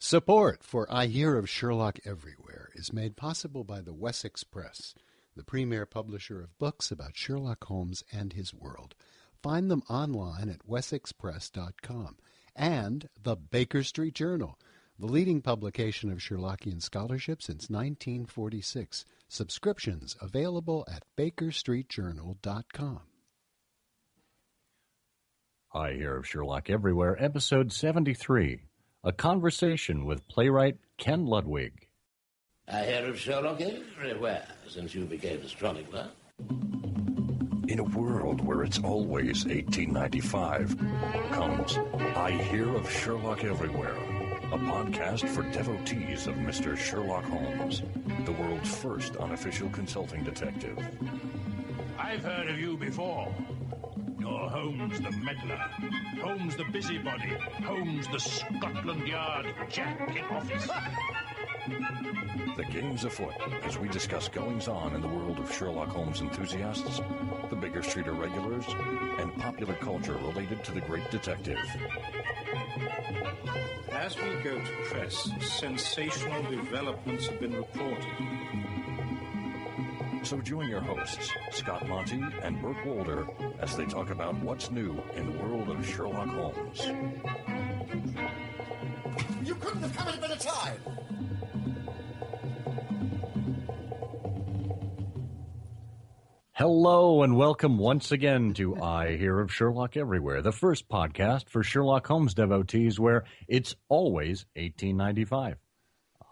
Support for I Hear of Sherlock Everywhere is made possible by the Wessex Press, the premier publisher of books about Sherlock Holmes and his world. Find them online at wessexpress.com. And the Baker Street Journal, the leading publication of Sherlockian scholarship since 1946. Subscriptions available at bakerstreetjournal.com. I Hear of Sherlock Everywhere, Episode 73. A conversation with playwright Ken Ludwig. I hear of Sherlock everywhere since you became a chronicler. In a world where it's always 1895, comes I Hear of Sherlock Everywhere, a podcast for devotees of Mr. Sherlock Holmes, the world's first unofficial consulting detective. I've heard of you before. You're Holmes the meddler, Holmes the busybody, Holmes the Scotland Yard Jack in office. The game's afoot as we discuss goings-on in the world of Sherlock Holmes enthusiasts, the Baker Street irregulars, and popular culture related to the great detective. As we go to press, sensational developments have been reported. So join your hosts, Scott Monty and Burt Wolder, as they talk about what's new in the world of Sherlock Holmes. You couldn't have come at a better time! Hello and welcome once again to I Hear of Sherlock Everywhere, the first podcast for Sherlock Holmes devotees where it's always 1895.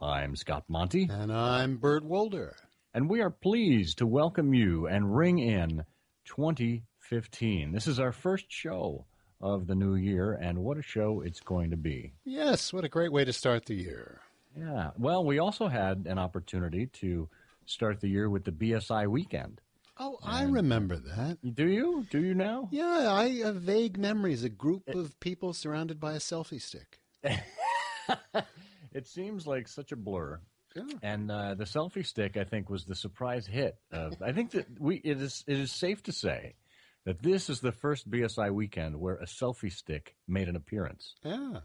I'm Scott Monty. And I'm Burt Wolder. And we are pleased to welcome you and ring in 2015. This is our first show of the new year, and what a show it's going to be. Yes, what a great way to start the year. Yeah, well, we also had an opportunity to start the year with the BSI weekend. Oh, I remember that. Do you? Do you now? Yeah, I have vague memories, a group of people surrounded by a selfie stick. It seems like such a blur. Yeah. And the selfie stick, I think, was the surprise hit. I think that it is safe to say that this is the first BSI weekend where a selfie stick made an appearance. Yeah.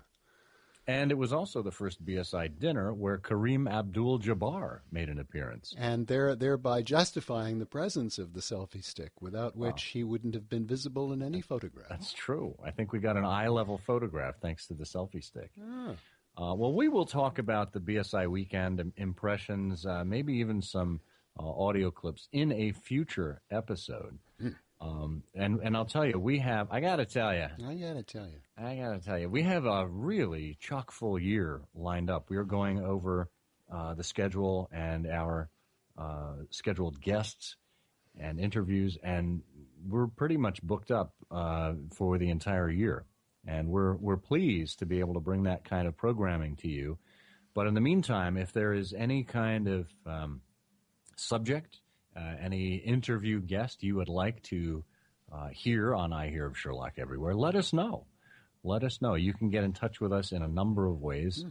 And it was also the first BSI dinner where Kareem Abdul-Jabbar made an appearance. And thereby justifying the presence of the selfie stick, without which he wouldn't have been visible in any photograph. That's true. I think we got an eye-level photograph thanks to the selfie stick. Ah. Well, we will talk about the BSI weekend impressions, maybe even some audio clips in a future episode. And I'll tell you, I got to tell you, we have a really chock-full year lined up. We are going over the schedule and our scheduled guests and interviews, and we're pretty much booked up for the entire year. And we're pleased to be able to bring that kind of programming to you. But in the meantime, if there is any kind of subject, any interview guest you would like to hear on I Hear of Sherlock Everywhere, let us know. Let us know. You can get in touch with us in a number of ways,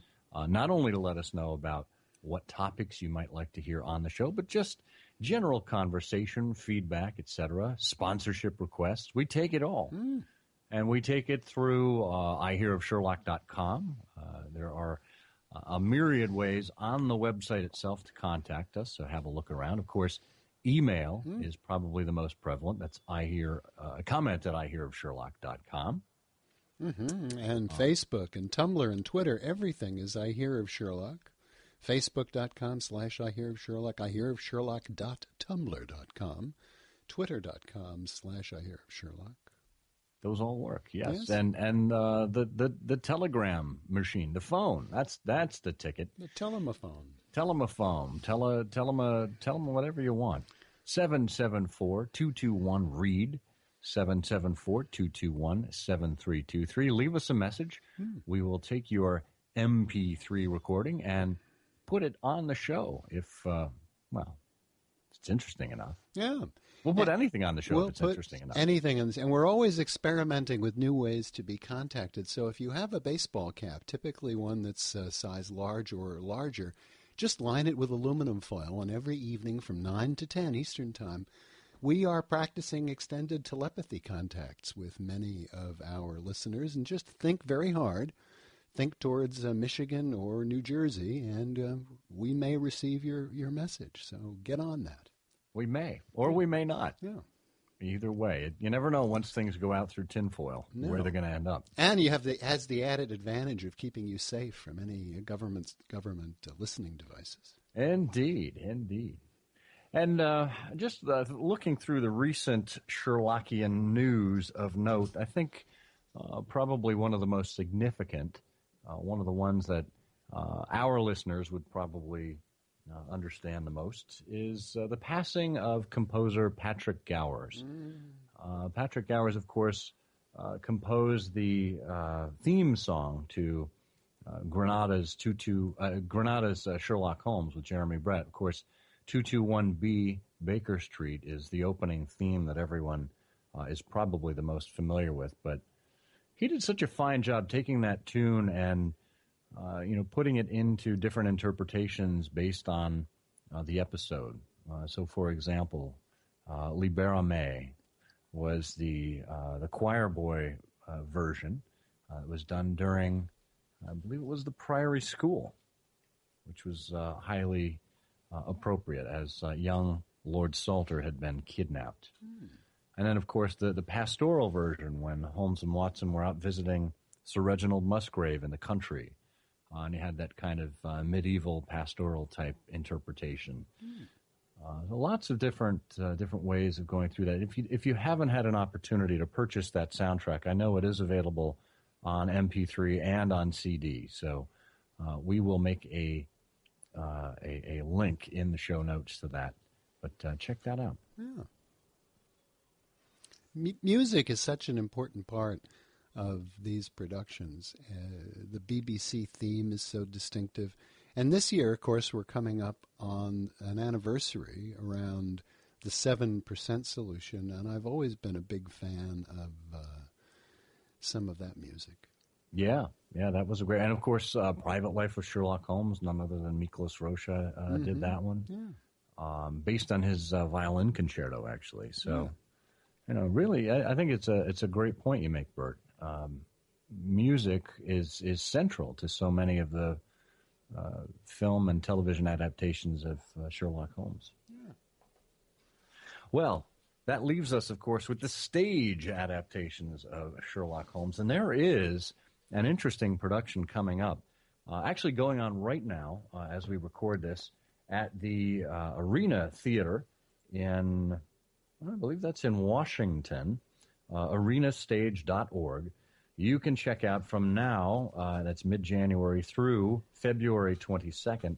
not only to let us know about what topics you might like to hear on the show, but just general conversation, feedback, etc., sponsorship requests. We take it all. And we take it through ihearofsherlock.com. There are a myriad ways on the website itself to contact us, so have a look around. Of course, email is probably the most prevalent. That's comment at ihearofsherlock.com. And Facebook and Tumblr and Twitter, everything is I Hear of Sherlock. Facebook.com/I Hear of Sherlock, ihearofsherlock.tumblr.com, Twitter.com/I Hear of Sherlock. Those all work, yes. And the telegram machine, the phone. That's the ticket. The telephone. Tell them whatever you want. 774-221-READ. 774-221-7323. Leave us a message. We will take your MP3 recording and put it on the show if it's interesting enough. Yeah. We'll put anything on the show if it's interesting enough. Anything, and we're always experimenting with new ways to be contacted. So if you have a baseball cap, typically one that's size large or larger, just line it with aluminum foil, and every evening from 9 to 10 Eastern Time, we are practicing extended telepathy contacts with many of our listeners, and just think very hard think towards Michigan or New Jersey, and we may receive your message. So get on that. We may, or we may not. Yeah. Either way, you never know once things go out through tinfoil where they're going to end up. And you have has the added advantage of keeping you safe from any government listening devices. Indeed. And just looking through the recent Sherlockian news of note, I think probably one of the most significant, one of the ones that our listeners would probably understand the most, is the passing of composer Patrick Gowers. Patrick Gowers, of course, composed the theme song to Granada's Sherlock Holmes with Jeremy Brett. Of course, 221B Baker Street is the opening theme that everyone is probably the most familiar with. But he did such a fine job taking that tune and putting it into different interpretations based on the episode. So, for example, Libera Me was the choir boy version. It was done during, I believe it was the Priory School, which was highly appropriate as young Lord Salter had been kidnapped. And then, of course, the pastoral version when Holmes and Watson were out visiting Sir Reginald Musgrave in the country. And he had that kind of medieval pastoral type interpretation. Lots of different ways of going through that. If you haven't had an opportunity to purchase that soundtrack, I know it is available on MP3 and on CD. So we will make a link in the show notes to that. But check that out. Yeah. Music is such an important part of these productions. The BBC theme is so distinctive. And this year, of course, we're coming up on an anniversary around the 7% solution, and I've always been a big fan of some of that music. Yeah, that was a great... And, of course, Private Life of Sherlock Holmes, none other than Miklos Rocha did that one. Yeah. Based on his violin concerto, actually. So, really, I think it's a great point you make, Bert. Music is central to so many of the film and television adaptations of Sherlock Holmes. Yeah. Well, that leaves us, of course, with the stage adaptations of Sherlock Holmes. And there is an interesting production coming up, actually going on right now as we record this, at the Arena Theater in, I believe that's in Washington, arenastage.org. You can check out from now, that's mid-January through February 22nd,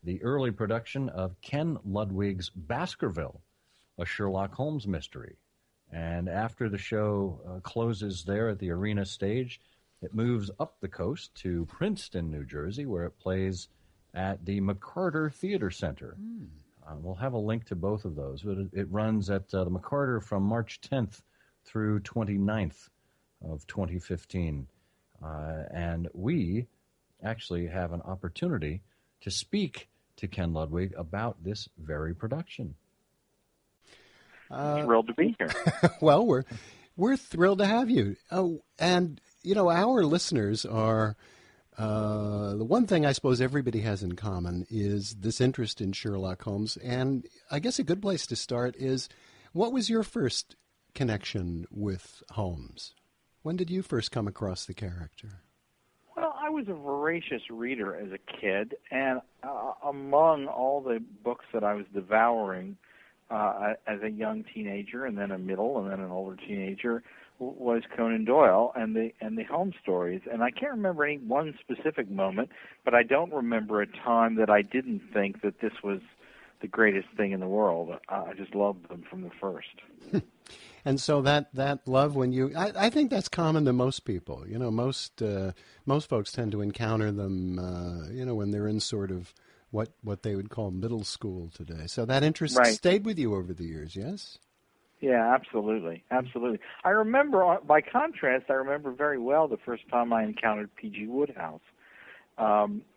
the early production of Ken Ludwig's Baskerville, a Sherlock Holmes mystery. And after the show closes there at the Arena Stage, it moves up the coast to Princeton, New Jersey, where it plays at the McCarter Theater Center. We'll have a link to both of those. It runs at the McCarter from March 10th through 29th of 2015. And we actually have an opportunity to speak to Ken Ludwig about this very production. Thrilled to be here. Well, we're thrilled to have you. Oh, and, our listeners are... the one thing I suppose everybody has in common is this interest in Sherlock Holmes. And I guess a good place to start is, what was your first connection with Holmes? When did you first come across the character? Well, I was a voracious reader as a kid, and among all the books that I was devouring as a young teenager, and then a middle, and then an older teenager, was Conan Doyle and the Holmes stories. And I can't remember any one specific moment, but I don't remember a time that I didn't think that this was the greatest thing in the world. I just loved them from the first. And so that love, when I think that's common to most people. Most folks tend to encounter them, when they're in sort of what they would call middle school today. So that interest stayed with you over the years, yes? Yeah, absolutely. I remember, by contrast, very well the first time I encountered P.G. Wodehouse,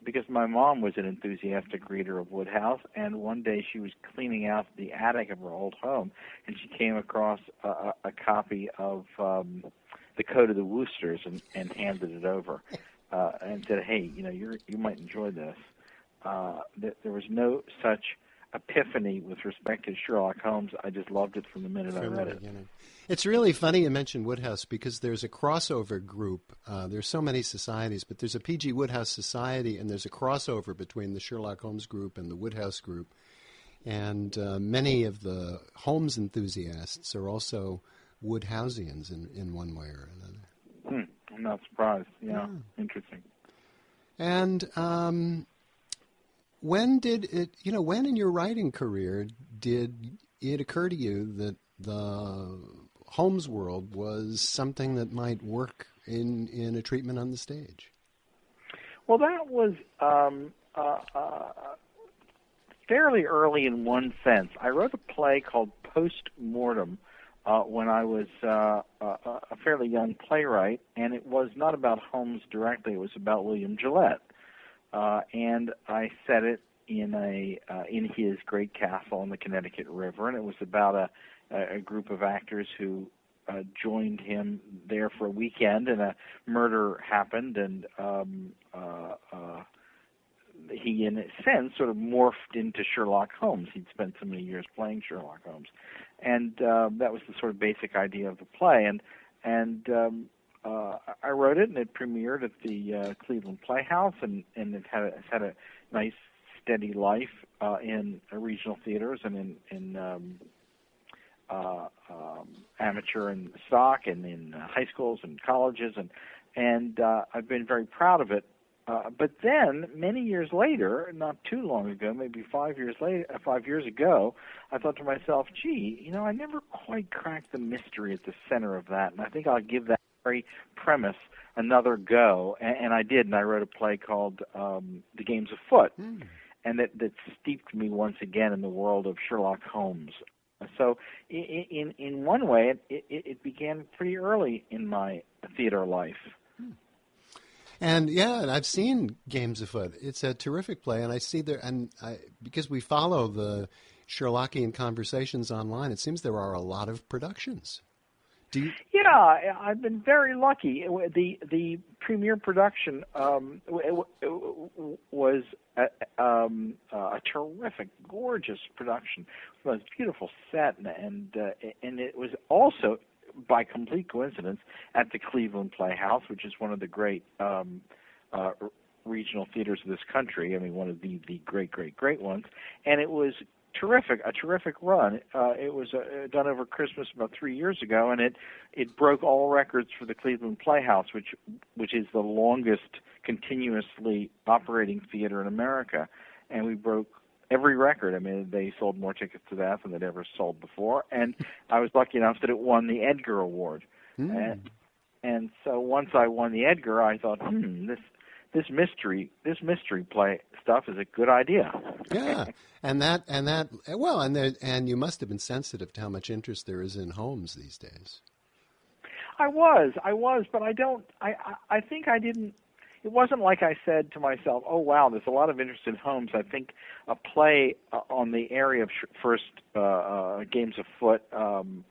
because my mom was an enthusiastic reader of Wodehouse, and one day she was cleaning out the attic of her old home, and she came across a copy of The Code of the Woosters and handed it over. and said, "Hey, you might enjoy this." There was no such epiphany with respect to Sherlock Holmes. I just loved it from the minute I read it. It's really funny you mentioned Woodhouse because there's a crossover group. There's so many societies, but there's a P.G. Woodhouse Society, and there's a crossover between the Sherlock Holmes group and the Woodhouse group. And many of the Holmes enthusiasts are also Woodhouseians in one way or another. I'm not surprised. Yeah. Interesting. And when did it, when in your writing career did it occur to you that the Holmes world was something that might work in a treatment on the stage? Well, that was fairly early in one sense. I wrote a play called Post Mortem when I was a fairly young playwright, and it was not about Holmes directly. It was about William Gillette. And I set it in his great castle on the Connecticut River, and it was about a group of actors who joined him there for a weekend, and a murder happened, and he, in a sense, sort of morphed into Sherlock Holmes. He'd spent so many years playing Sherlock Holmes, and that was the sort of basic idea of the play. And I wrote it, and it premiered at the Cleveland Playhouse, and it had a nice, steady life in regional theaters and in amateur and stock, and in high schools and colleges, and I've been very proud of it. But then, many years later, not too long ago, maybe 5 years ago, I thought to myself, gee, I never quite cracked the mystery at the center of that, and I think I'll give that very premise another go. And I did, and I wrote a play called The Games Afoot, and that steeped me once again in the world of Sherlock Holmes. So in one way, it began pretty early in my theater life. And and I've seen Games Afoot. It's a terrific play, and I see there, because we follow the Sherlockian conversations online, it seems there are a lot of productions. Yeah, I've been very lucky. The premiere production was a terrific, gorgeous production. It was a beautiful set, and it was also, by complete coincidence, at the Cleveland Playhouse, which is one of the great regional theaters of this country. I mean, one of the great ones. And it was a terrific run. It was done over Christmas about 3 years ago, and it broke all records for the Cleveland Playhouse, which is the longest continuously operating theater in America. And we broke every record. I mean, they sold more tickets to that than they'd ever sold before. And I was lucky enough that it won the Edgar Award. And so once I won the Edgar, I thought, this mystery play stuff is a good idea. Yeah, and you must have been sensitive to how much interest there is in Holmes these days. I was, but I think I didn't. It wasn't like I said to myself, "Oh wow, there's a lot of interest in Holmes." I think a play on the area of first Games Afoot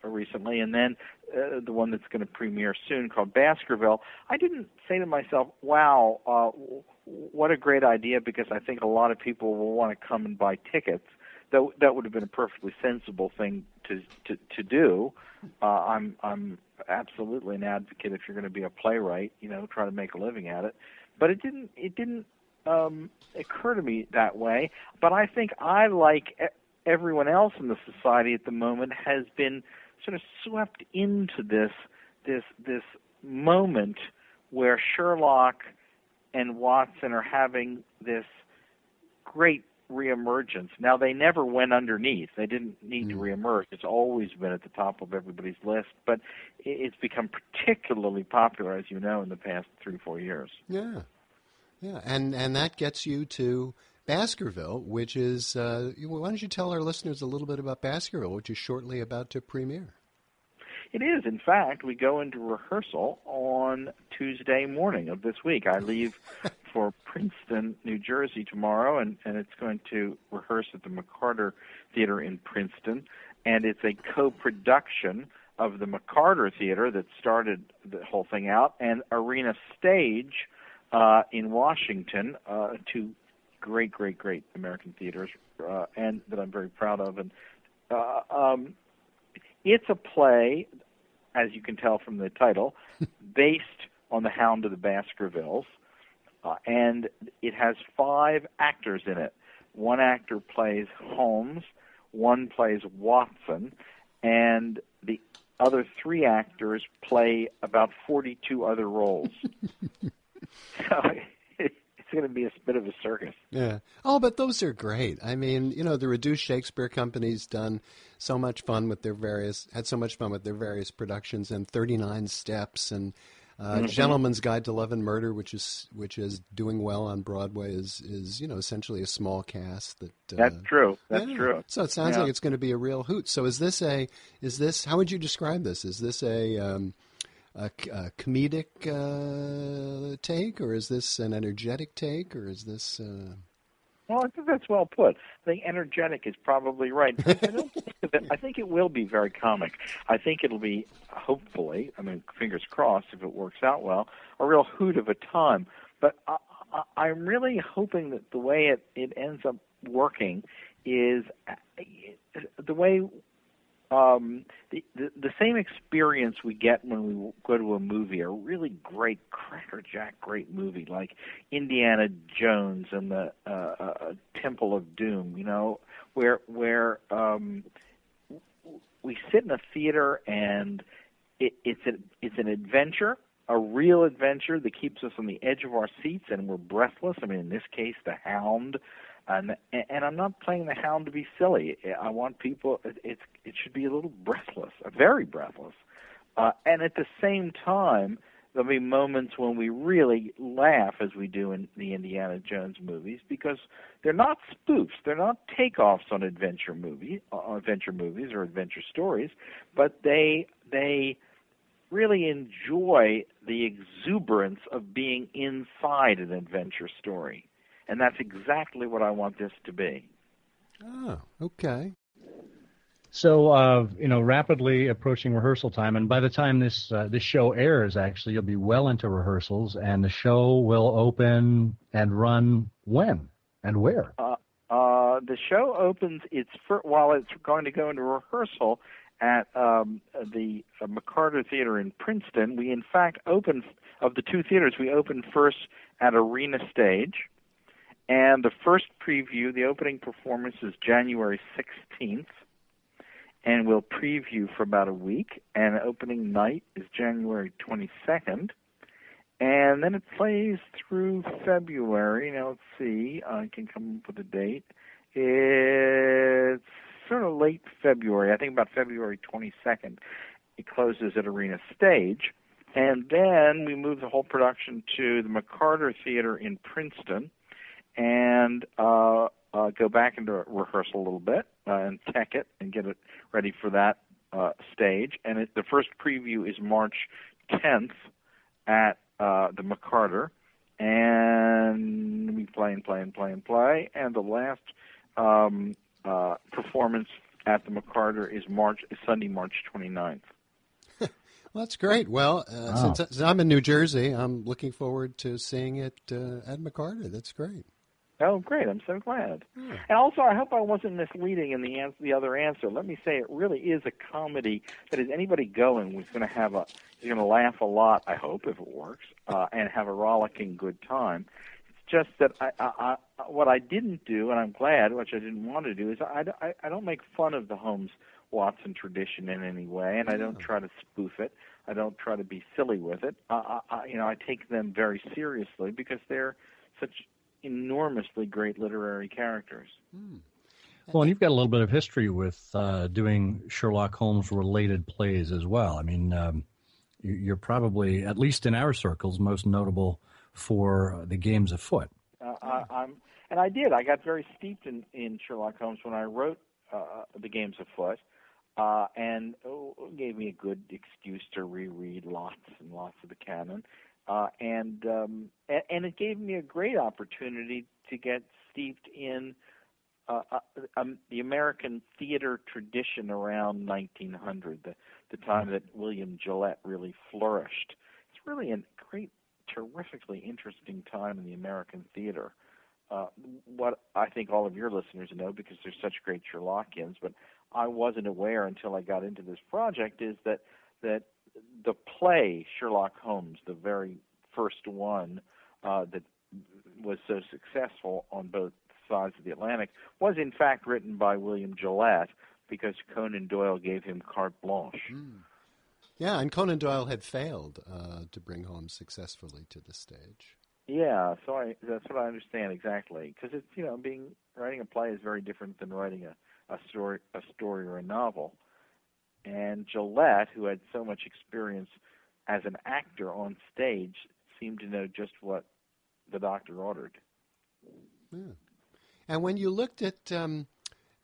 recently, and then the one that's going to premiere soon called Baskerville. I didn't say to myself, "Wow, what a great idea," because I think a lot of people will want to come and buy tickets. That would have been a perfectly sensible thing to do. I'm absolutely an advocate if you're going to be a playwright, try to make a living at it. But it didn't occur to me that way. But I think I, like everyone else in the society at the moment, has been sort of swept into this moment where Sherlock and Watson are having this great reemergence. Now, they never went underneath. They didn't need to reemerge. It's always been at the top of everybody's list, but it's become particularly popular, as you know, in the past 3-4 years. Yeah. And that gets you to Baskerville, which is, why don't you tell our listeners a little bit about Baskerville, which is shortly about to premiere? It is. In fact, we go into rehearsal on Tuesday morning of this week. I leave for Princeton, New Jersey tomorrow, and it's going to rehearse at the McCarter Theater in Princeton. And it's a co-production of the McCarter Theater that started the whole thing out, and Arena Stage, in Washington, two great American theaters, and that I'm very proud of. And it's a play, as you can tell from the title, based on The Hound of the Baskervilles, and it has 5 actors in it. One actor plays Holmes, one plays Watson, and the other 3 actors play about 42 other roles. So it's going to be a bit of a circus. Yeah. Oh, but those are great. I mean, the Reduced Shakespeare Company's had so much fun with their various productions, and 39 Steps, and Gentleman's Guide to Love and Murder, which is doing well on Broadway, is essentially a small cast. That's true. That's true. So it sounds like it's going to be a real hoot. So is this how would you describe this? Is this a comedic take, or is this an energetic take, or is this? Well, I think that's well put. I think energetic is probably right. I think it will be very comic. I think it'll be, hopefully, fingers crossed if it works out well, a real hoot of a time. But I'm really hoping that the way it ends up working is the way the same experience we get when we go to a movie, a really great crackerjack great movie like Indiana Jones and the Temple of Doom, where we sit in a theater and it's an adventure, a real adventure that keeps us on the edge of our seats and we're breathless. In this case, the Hound. And I'm not playing the Hound to be silly. I want people. It should be a little breathless, very breathless. And at the same time, there'll be moments when we really laugh, as we do in the Indiana Jones movies, because they're not spoofs. They're not takeoffs on adventure movies or adventure stories, but they really enjoy the exuberance of being inside an adventure story. And that's exactly what I want this to be. Oh, okay. So, rapidly approaching rehearsal time, and by the time this show airs, actually, you'll be well into rehearsals, and the show will open and run when and where? The show opens. While it's going to go into rehearsal at the McCarter Theater in Princeton. We, in fact, open of the 2 theaters. We open first at Arena Stage. And the first preview, the opening performance, is January 16th, and we'll preview for about a week. And opening night is January 22nd, and then it plays through February. Now, let's see, I can come up with a date. It's sort of late February, I think about February 22nd. It closes at Arena Stage, and then we move the whole production to the McCarter Theater in Princeton, and go back into rehearsal a little bit and tech it and get it ready for that stage. And the first preview is March 10th at the McCarter, and we play and play and play and play. And the last performance at the McCarter is Sunday, March 29th. Well, that's great. Well, since I'm in New Jersey, I'm looking forward to seeing it at McCarter. That's great. Oh, great. I'm so glad. Yeah. And also, I hope I wasn't misleading in the other answer. Let me say it really is a comedy that is anybody going who's going to laugh a lot, I hope, if it works, and have a rollicking good time. It's just that I what I didn't do, and I'm glad, which I didn't want to do, is I don't make fun of the Holmes-Watson tradition in any way, and I don't try to spoof it. I don't try to be silly with it. I take them very seriously because they're such enormously great literary characters. Well, and you've got a little bit of history with doing Sherlock Holmes-related plays as well. I mean, you're probably, at least in our circles, most notable for The Games Afoot. And I did. I got very steeped in Sherlock Holmes when I wrote The Games Afoot, and gave me a good excuse to reread lots and lots of the canon. And it gave me a great opportunity to get steeped in the American theater tradition around 1900, the time that William Gillette really flourished. It's really a great terrifically interesting time in the American theater. What I think all of your listeners know, because they're such great Sherlockians, but I wasn't aware until I got into this project, is that the play Sherlock Holmes, the very first one that was so successful on both sides of the Atlantic, was in fact written by William Gillette, because Conan Doyle gave him carte blanche. Yeah, and Conan Doyle had failed to bring Holmes successfully to the stage. Yeah, so that's what I understand exactly. Because it's writing a play is very different than writing a story or a novel. And Gillette, who had so much experience as an actor on stage, seemed to know just what the doctor ordered. Yeah. And when you looked at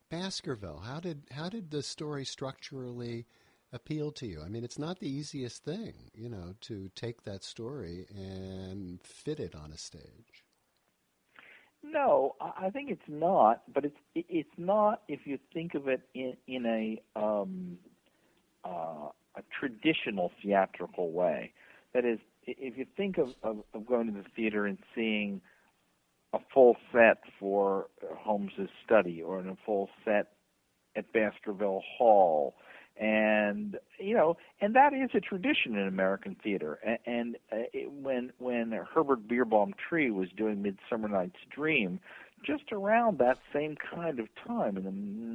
Baskerville, how did the story structurally appeal to you? I mean, it's not the easiest thing, to take that story and fit it on a stage. No, I think it's not. But it's not if you think of it in a traditional theatrical way. That is, if you think of going to the theater and seeing a full set for Holmes's study, or in a full set at Baskerville Hall, and that is a tradition in American theater. And when Herbert Beerbohm Tree was doing Midsummer Night's Dream, just around that same kind of time, in the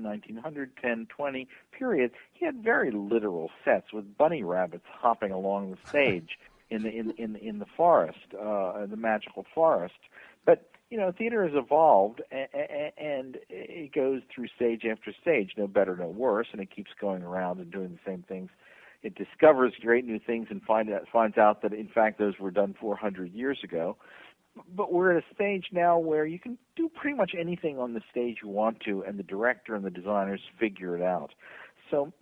1910-20 period, he had very literal sets with bunny rabbits hopping along the stage in the forest, the magical forest. But theater has evolved, and it goes through stage after stage, no better, no worse, and it keeps going around and doing the same things. It discovers great new things and finds out that, in fact, those were done 400 years ago. But we're at a stage now where you can do pretty much anything on the stage you want to, and the director and the designers figure it out. So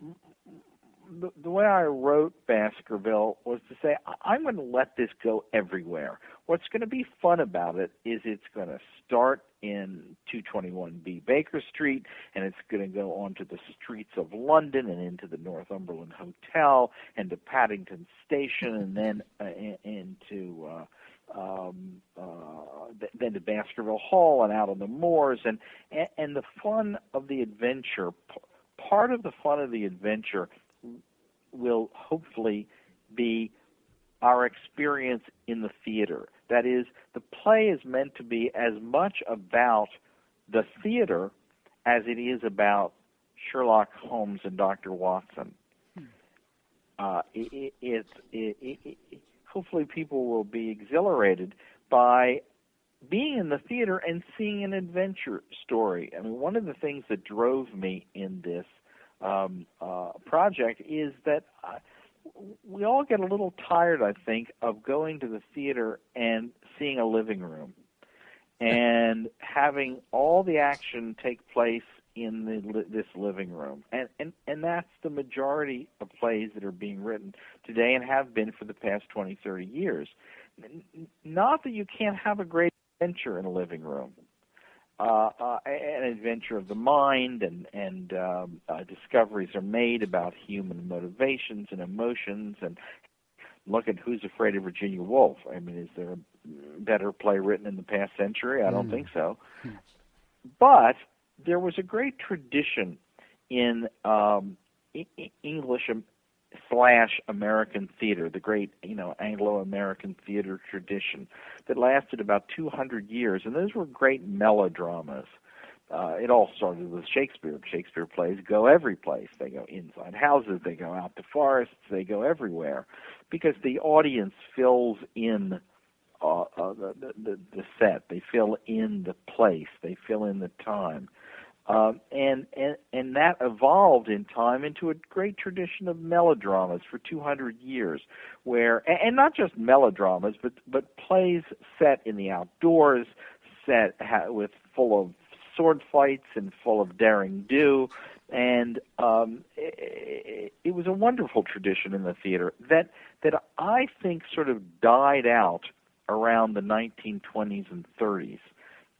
the way I wrote Baskerville was to say, I'm going to let this go everywhere. What's going to be fun about it is it's going to start in 221B Baker Street, and it's going to go onto the streets of London and into the Northumberland Hotel and to Paddington Station, and then then to Baskerville Hall and out on the moors, and the fun of the adventure. Part of the fun of the adventure will hopefully be our experience in the theater. That is, the play is meant to be as much about the theater as it is about Sherlock Holmes and Dr. Watson. Hopefully people will be exhilarated by being in the theater and seeing an adventure story. I mean, one of the things that drove me in this project is that we all get a little tired, I think, of going to the theater and seeing a living room and having all the action take place in this living room. And that's the majority of plays that are being written today and have been for the past 20, 30 years. Not that you can't have a great adventure in a living room. An adventure of the mind, and discoveries are made about human motivations and emotions. And look at Who's Afraid of Virginia Woolf. I mean, is there a better play written in the past century? I don't think so. But there was a great tradition in English / American theater, the great Anglo-American theater tradition that lasted about 200 years, and those were great melodramas. It all started with Shakespeare. Shakespeare plays go every place. They go inside houses, they go out to forests, they go everywhere, because the audience fills in the set. They fill in the place. They fill in the time. And that evolved in time into a great tradition of melodramas for 200 years, where, and not just melodramas, but plays set in the outdoors, full of sword fights and full of daring do, and it was a wonderful tradition in the theater that I think sort of died out around the 1920s and 30s.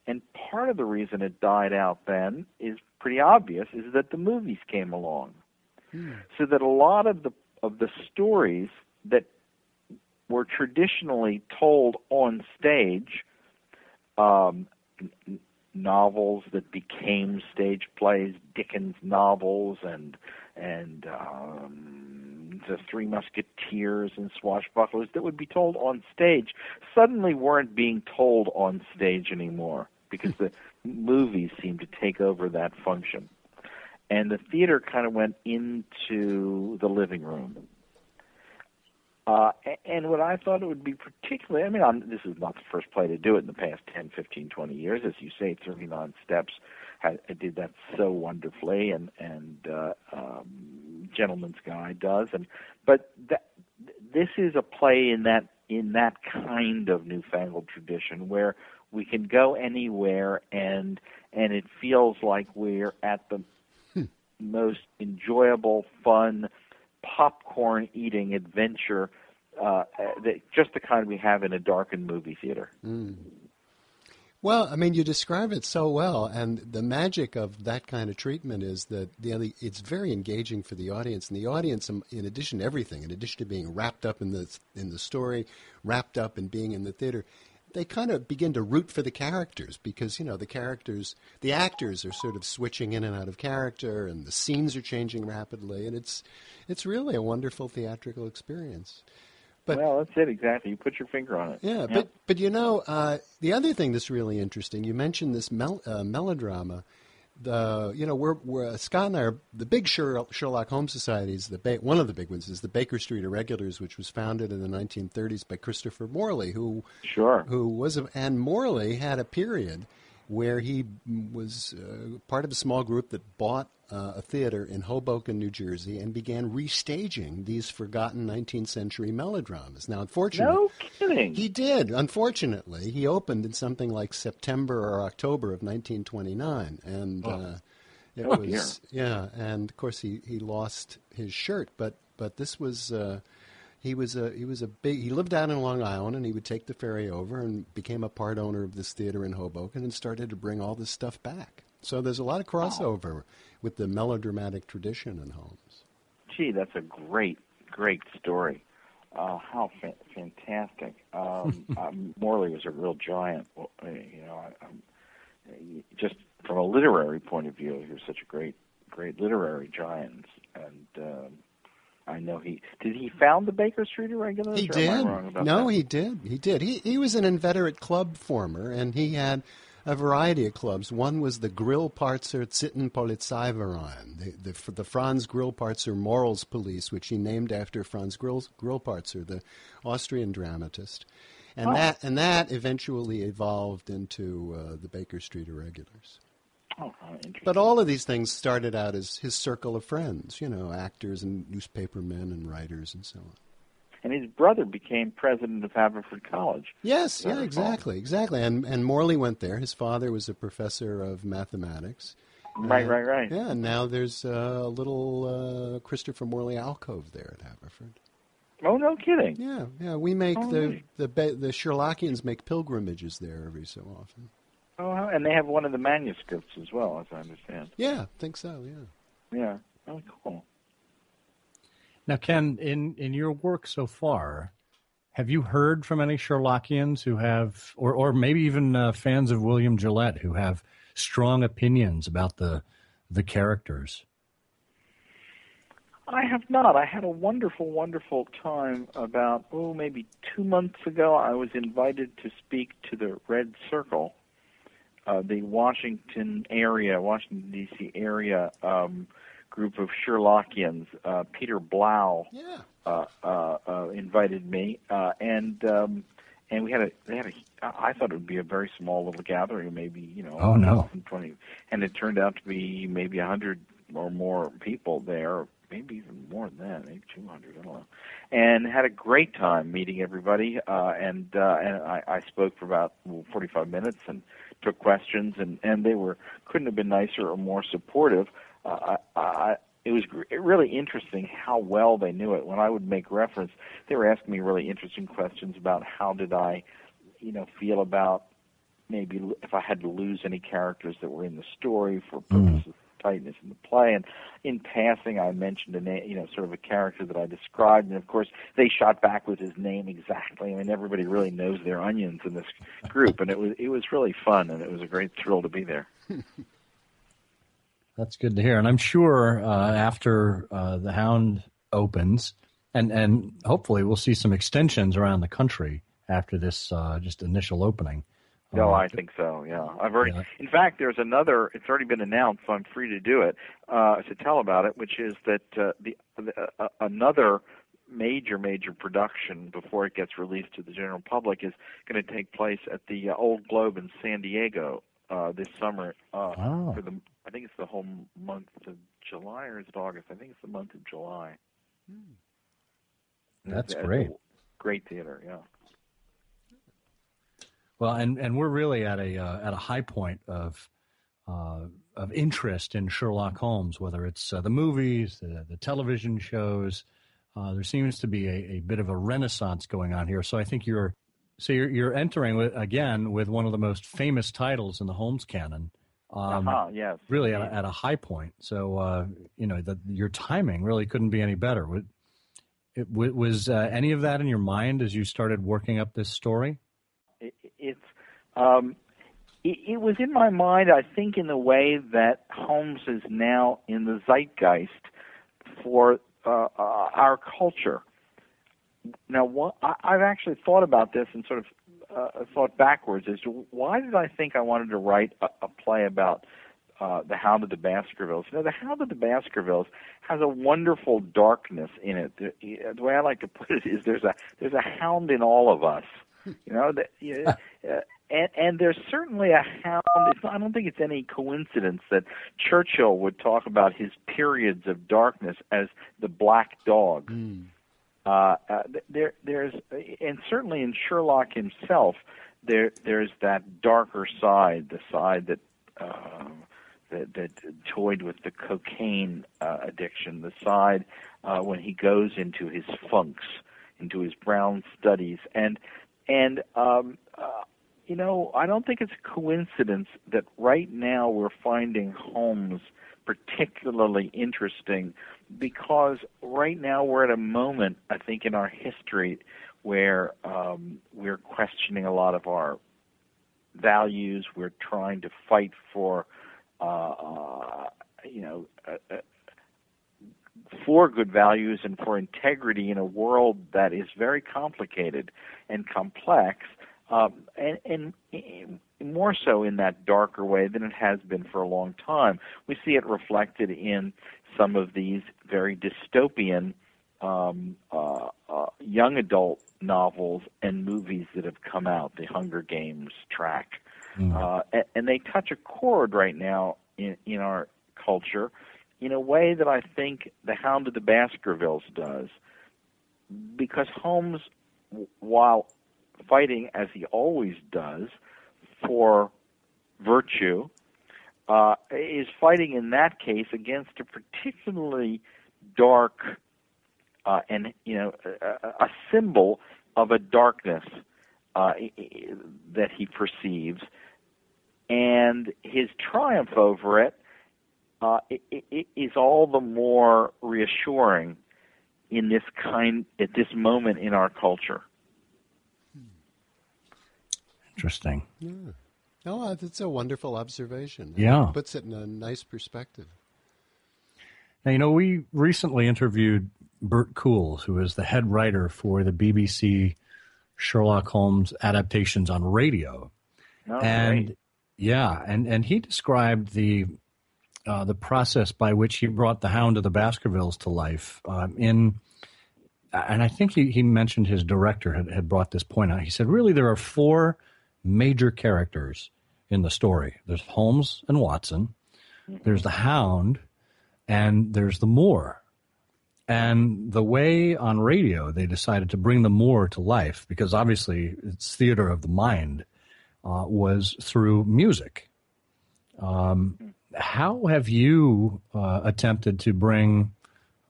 And part of the reason it died out then is pretty obvious, is that the movies came along. So that a lot of the stories that were traditionally told on stage, novels that became stage plays, Dickens novels and the Three Musketeers and Swashbucklers that would be told on stage suddenly weren't being told on stage anymore because the movies seemed to take over that function. And the theater kind of went into the living room. And what I thought it would be particularly, this is not the first play to do it in the past 10, 15, 20 years. As you say, 39 Steps I did that so wonderfully, and Gentleman's Guide does. But this is a play in that kind of newfangled tradition where we can go anywhere and it feels like we're at the most enjoyable, fun, popcorn-eating adventure, just the kind we have in a darkened movie theater. Mm. Well, you describe it so well, and the magic of that kind of treatment is that it's very engaging for the audience, and the audience, in addition to everything, in addition to being wrapped up in the story, wrapped up in being in the theater, they kind of begin to root for the characters because, the actors are sort of switching in and out of character and the scenes are changing rapidly, and it's really a wonderful theatrical experience. But, well, that's it, exactly. You put your finger on it. Yeah, yep. but the other thing that's really interesting, you mentioned this melodrama. We're Scott and I are the big Sherlock Holmes societies. One of the big ones is the Baker Street Irregulars, which was founded in the 1930s by Christopher Morley, and Morley had a period where he was part of a small group that bought a theater in Hoboken, New Jersey, and began restaging these forgotten 19th century melodramas. Now, unfortunately, no kidding. He did. Unfortunately, he opened in something like September or October of 1929, and and of course he lost his shirt. But this was. He lived out in Long Island, and he would take the ferry over and became a part owner of this theater in Hoboken and started to bring all this stuff back. So there's a lot of crossover with the melodramatic tradition in Holmes. Gee, that's a great story. How fantastic. Morley was a real giant. Just from a literary point of view, he was such a great literary giant. And I know he found the Baker Street Irregulars? He did. Am I wrong about No, that? he did. He did. He was an inveterate club former, and he had a variety of clubs. One was the Grillparzer Zittenpolizeiverein, the Franz Grillparzer Morals Police, which he named after Franz Grillparzer, the Austrian dramatist, and that eventually evolved into the Baker Street Irregulars. Oh, interesting. But all of these things started out as his circle of friends, actors and newspapermen and writers and so on. And his brother became president of Haverford College. Yes, yeah, exactly. And Morley went there. His father was a professor of mathematics. Right. Yeah, and now there's a little Christopher Morley alcove there at Haverford. Oh, no kidding. Yeah. We make the Sherlockians make pilgrimages there every so often. Oh, and they have one of the manuscripts as well, as I understand. Yeah, I think so, yeah. Yeah. Oh, cool. Now, Ken, in your work so far, have you heard from any Sherlockians who have, or maybe even fans of William Gillette who have strong opinions about the characters? I have not. I had a wonderful, wonderful time about, maybe 2 months ago. I was invited to speak to the Red Circle, the Washington, D.C. area group of Sherlockians. Peter Blau invited me, and we had a. I thought it would be a very small little gathering, maybe 20, and it turned out to be maybe 100 or more people there, maybe even more than that, maybe 200. I don't know, and had a great time meeting everybody. And I spoke for about 45 minutes and took questions, and they couldn't have been nicer or more supportive. It was really interesting how well they knew it. When I would make reference, they were asking me really interesting questions about how did I, feel about maybe if I had to lose any characters that were in the story for purposes of tightness in the play. And in passing, I mentioned sort of a character that I described, and of course they shot back with his name exactly. I mean, everybody really knows their onions in this group, and it was really fun, and it was a great thrill to be there. That's good to hear, and I'm sure after the Hound opens, and hopefully we'll see some extensions around the country after this just initial opening. No, I think so. Yeah, I've already. Yeah. In fact, there's another. It's already been announced, so I'm free to do it to tell about it. Which is that another major production before it gets released to the general public is going to take place at the Old Globe in San Diego this summer. For the, I think it's the whole month of July, or is it August? I think it's the month of July. That's great. Great theater, yeah. Well, and we're really at a high point of interest in Sherlock Holmes, whether it's the movies, the television shows. There seems to be a bit of a renaissance going on here. So I think you're entering with one of the most famous titles in the Holmes canon. Yes. Really at a high point. So your timing really couldn't be any better. Was any of that in your mind as you started working up this story? It was in my mind, I think, in the way that Holmes is now in the zeitgeist for our culture. Now, I've actually thought about this and sort of thought backwards as to why did I think I wanted to write a play about the Hound of the Baskervilles. The Hound of the Baskervilles has a wonderful darkness in it. The way I like to put it is there's a hound in all of us. And there's certainly a hound. I don't think it's any coincidence that Churchill would talk about his periods of darkness as the black dog. There's, and certainly in Sherlock himself, there's that darker side, the side that toyed with the cocaine addiction, the side when he goes into his funks, into his brown studies, and I don't think it's a coincidence that right now we're finding Holmes particularly interesting, because right now we're at a moment, I think, in our history where we're questioning a lot of our values. We're trying to fight for, for good values and for integrity in a world that is very complicated and complex, and more so in that darker way than it has been for a long time. We see it reflected in some of these very dystopian young adult novels and movies that have come out, the Hunger Games track. And they touch a chord right now in our culture in a way that I think the Hound of the Baskervilles does, because Holmes, while fighting, as he always does, for virtue, is fighting in that case against a particularly dark and a symbol of a darkness that he perceives, and his triumph over it is all the more reassuring at this moment in our culture. Interesting. Yeah. No, that's a wonderful observation. Yeah. It puts it in a nice perspective. Now, we recently interviewed Bert Coules, who is the head writer for the BBC Sherlock Holmes adaptations on radio. Oh, and great. Yeah, and he described the process by which he brought the Hound of the Baskervilles to life. And I think he mentioned his director had brought this point out. He said, really, there are four major characters in the story. There's Holmes and Watson, there's the Hound, and there's the Moor. And the way on radio they decided to bring the Moor to life, because obviously it's theater of the mind, was through music. How have you attempted to bring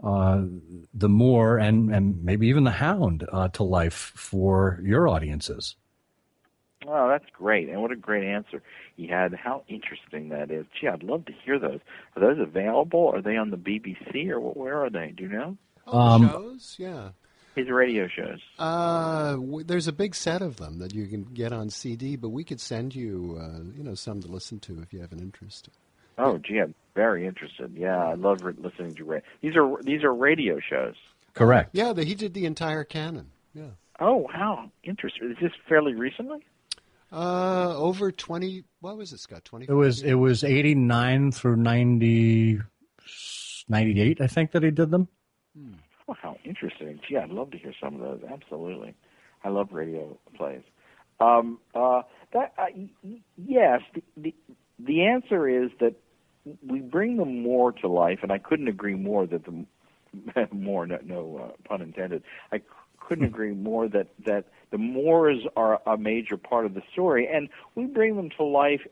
the Moor and maybe even the Hound to life for your audiences? Oh, that's great. And what a great answer he had. How interesting that is. Gee, I'd love to hear those. Are those available? Are they on the BBC or where are they? Do you know? Oh, the shows? Yeah. His radio shows. There's a big set of them that you can get on CD, but we could send you, some to listen to if you have an interest. Oh, gee, I'm very interested. Yeah, I love listening to radio. These are radio shows. Correct. Yeah, he did the entire canon. Yeah. Oh, wow. Interesting. Is this fairly recently? Over 20, what was it, Scott? 20? It was 89 through 98, I think, that he did them. Oh, how interesting. Gee, I'd love to hear some of those. Absolutely. I love radio plays. Yes, the answer is that we bring them more to life, and I couldn't agree more that the more, no pun intended, I couldn't agree more that the Moors are a major part of the story, and we bring them to life,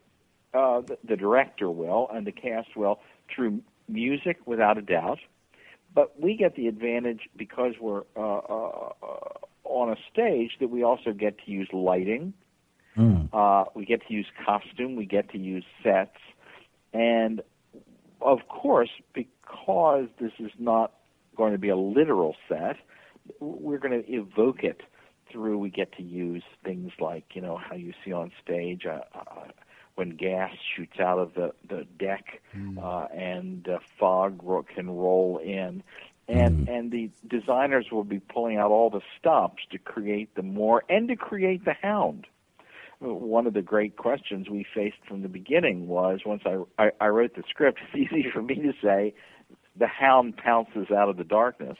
the director will, and the cast will, through music, without a doubt. But we get the advantage because we're on a stage that we also get to use lighting. We get to use costume. We get to use sets. And, of course, because this is not going to be a literal set, we're going to evoke it through, we get to use things like, how you see on stage when gas shoots out of the deck and fog can roll in. And the designers will be pulling out all the stops to create the Moor and to create the Hound. One of the great questions we faced from the beginning was, once I wrote the script, it's easy for me to say, the Hound pounces out of the darkness.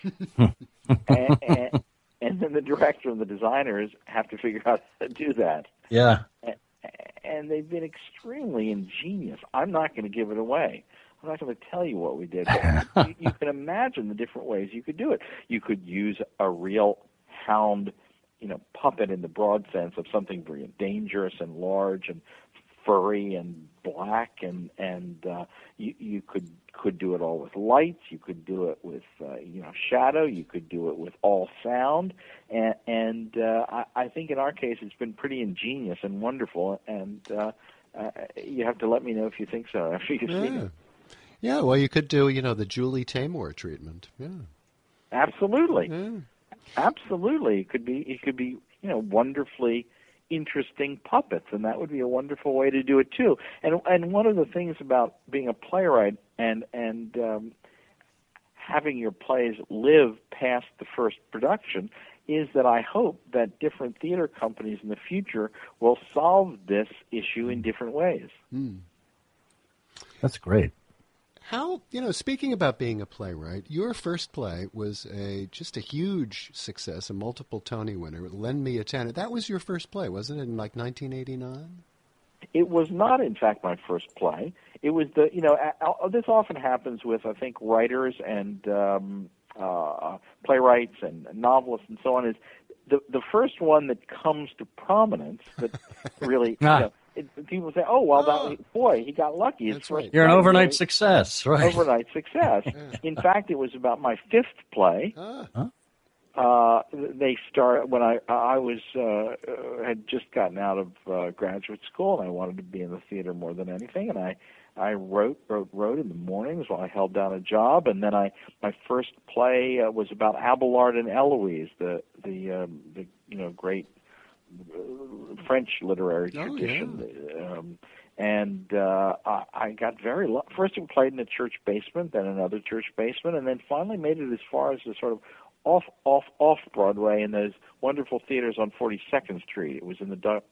And then the director and the designers have to figure out how to do that. Yeah. And they've been extremely ingenious. I'm not going to give it away. I'm not going to tell you what we did. But you can imagine the different ways you could do it. You could use a real hound, puppet in the broad sense of something very dangerous and large and furry and black, and you could do it all with lights. You could do it with shadow. You could do it with all sound, and I think in our case it's been pretty ingenious and wonderful. And you have to let me know if you think so after you've seen it. Yeah, well, you could do the Julie Taymor treatment. Yeah, absolutely. Yeah. Absolutely, it could be wonderfully interesting puppets, and that would be a wonderful way to do it too. And one of the things about being a playwright and having your plays live past the first production is that I hope that different theater companies in the future will solve this issue in different ways. That's great. How, speaking about being a playwright, your first play was just a huge success, a multiple Tony winner, Lend Me a Tenor. That was your first play, wasn't it, in 1989? It was not, in fact, my first play. It was this often happens with, I think, writers and playwrights and novelists and so on, is the first one that comes to prominence that really, people say, "Oh, well, boy, he got lucky." That's right. You're an overnight success, right? Overnight success. In fact, it was about my fifth play. They started when I was had just gotten out of graduate school, and I wanted to be in the theater more than anything, and I wrote in the mornings while I held down a job, and then my first play was about Abelard and Eloise, the great French literary tradition. I got very first we played in a church basement, then another church basement, and then finally made it as far as the sort of off Broadway in those wonderful theaters on 42nd Street. It was in the Douglas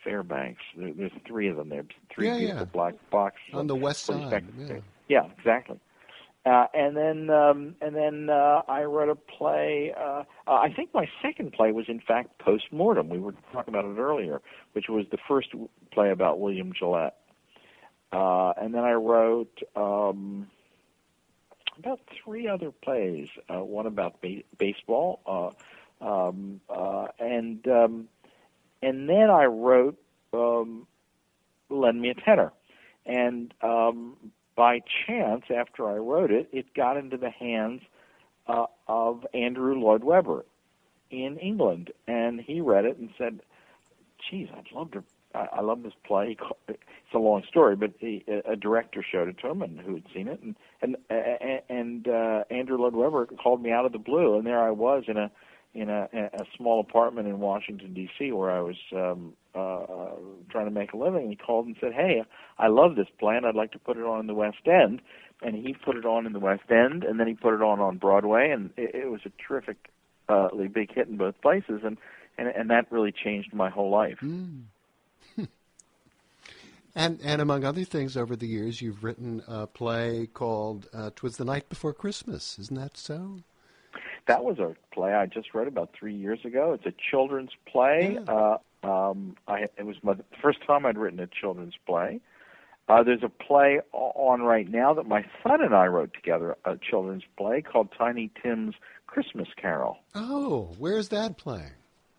Fairbanks. There's three of them there. Three beautiful black boxes on the west side. Yeah, exactly. And then I wrote a play. I think my second play was, in fact, Postmortem. We were talking about it earlier, which was the first play about William Gillette. And then I wrote about three other plays. One about baseball, and then I wrote Lend Me a Tenor. And by chance, after I wrote it, it got into the hands of Andrew Lloyd Webber in England. And he read it and said, geez, I love this play. It's a long story, but a director showed it to him, and who had seen it, and Andrew Lloyd Webber called me out of the blue, and there I was in a small apartment in Washington D.C. where I was trying to make a living. And he called and said, "Hey, I love this play, and I'd like to put it on in the West End." And he put it on in the West End, and then he put it on Broadway, and it was a terrific, big hit in both places, and that really changed my whole life. Mm. And among other things, over the years, you've written a play called "'Twas the Night Before Christmas." Isn't that so? That was a play I just read about 3 years ago. It's a children's play. Yeah. It was the first time I'd written a children's play. There's a play on right now that my son and I wrote together, a children's play called Tiny Tim's Christmas Carol. Oh, where's that playing?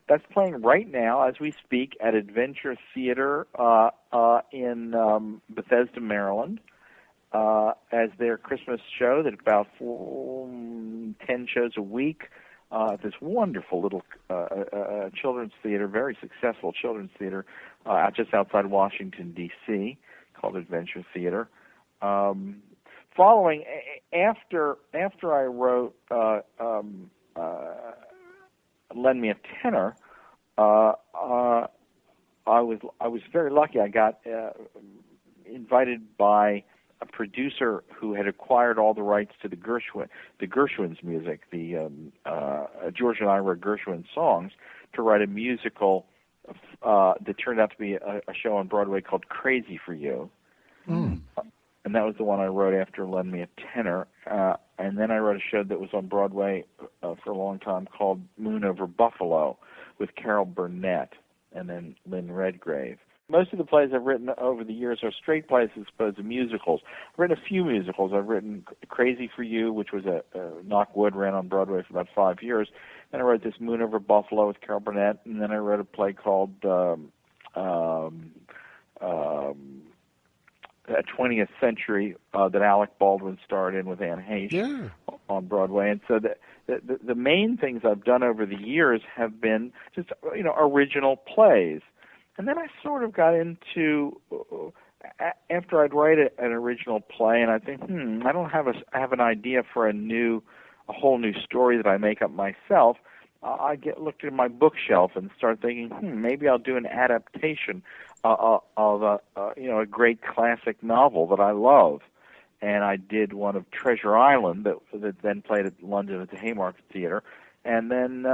That's playing right now as we speak at Adventure Theater in Bethesda, Maryland, as their Christmas show. That about 10 shows a week. This wonderful little children's theater, very successful children's theater, just outside Washington, D.C., called Adventure Theater. Following after I wrote Lend Me a Tenor, I was very lucky. I got invited by a producer who had acquired all the rights to the Gershwin's music, the George and Ira Gershwin songs, to write a musical that turned out to be a show on Broadway called Crazy for You. Mm. And that was the one I wrote after Lend Me a Tenor. And then I wrote a show that was on Broadway for a long time called Moon Over Buffalo with Carol Burnett and then Lynn Redgrave. Most of the plays I've written over the years are straight plays as opposed to musicals. I've written a few musicals. I've written Crazy for You, which was a Knock Wood, ran on Broadway for about 5 years. Then I wrote this Moon Over Buffalo with Carol Burnett, and then I wrote a play called A 20th Century that Alec Baldwin starred in with Anne Heche on Broadway. And so the main things I've done over the years have been just original plays. And then I sort of got into after I'd write an original play, and I think I have an idea for a whole new story that I make up myself. I looked at my bookshelf and started thinking, maybe I'll do an adaptation of a great classic novel that I love. And I did one of Treasure Island that then played at London at the Haymarket Theatre, and then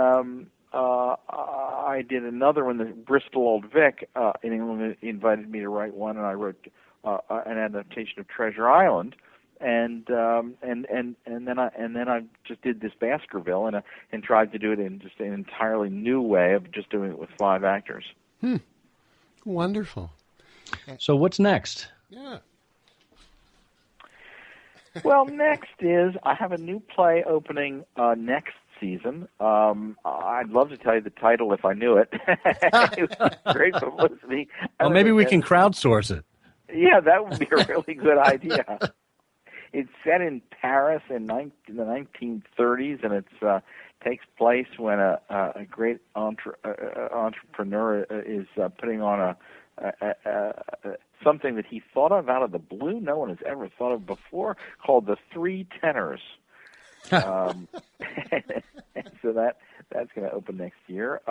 I did another one, the Bristol Old Vic in England invited me to write one, and I wrote an adaptation of Treasure Island. And then I just did this Baskerville and tried to do it in just an entirely new way of just doing it with 5 actors. Wonderful. So what's next? Yeah. Well, next is I have a new play opening next season. I'd love to tell you the title if I knew it. It was great publicity. Well, maybe we can crowdsource it. Yeah, that would be a really good idea. It's set in Paris in the 1930s, and it takes place when a great entrepreneur is putting on something that he thought of out of the blue, no one has ever thought of before, called the Three Tenors. And so that's going to open next year.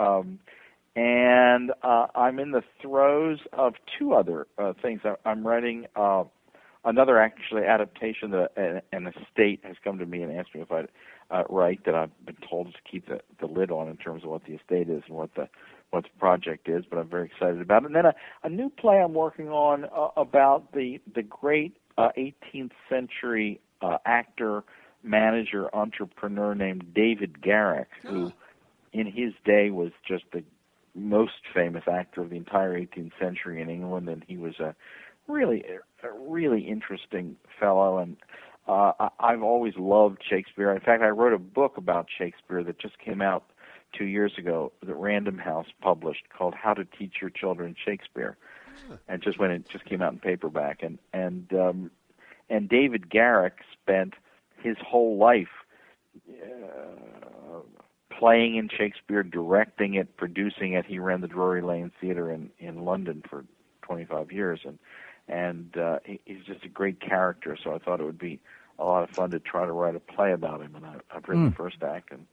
And I'm in the throes of 2 other things. I'm writing another actually adaptation that an estate has come to me and asked me if I'd write, that I've been told to keep the lid on in terms of what the estate is and what the project is, but I'm very excited about it. And then a new play I'm working on about the great 18th century actor, manager, entrepreneur named David Garrick, who in his day was just the most famous actor of the entire 18th century in England, and he was a really interesting fellow, and I've always loved Shakespeare. In fact, I wrote a book about Shakespeare that just came out 2 years ago that Random House published called How to Teach Your Children Shakespeare, and it just came out in paperback. And David Garrick spent his whole life playing in Shakespeare, directing it, producing it. He ran the Drury Lane Theatre in London for 25 years, and he's just a great character. So I thought it would be a lot of fun to try to write a play about him. And I've written the first act, and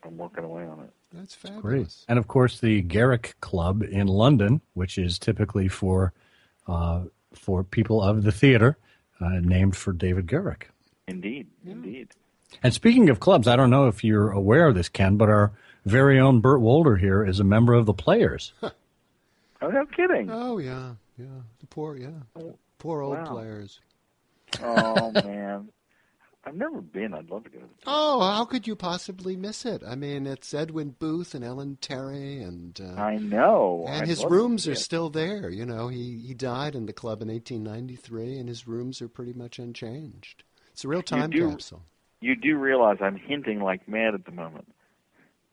I'm working away on it. That's fabulous. Great. And of course, the Garrick Club in London, which is typically for people of the theater, named for David Garrick. Indeed, indeed. And speaking of clubs, I don't know if you're aware of this, Ken, but our very own Burt Wolder here is a member of the Players. Oh, no kidding. Oh, yeah. The poor old Players. Oh, man. I've never been. I'd love to go to the Players. Oh, how could you possibly miss it? I mean, it's Edwin Booth and Ellen Terry, and I know. And his rooms are still there. You know, he died in the club in 1893, and his rooms are pretty much unchanged. It's a real time capsule. You do realize I'm hinting like mad at the moment.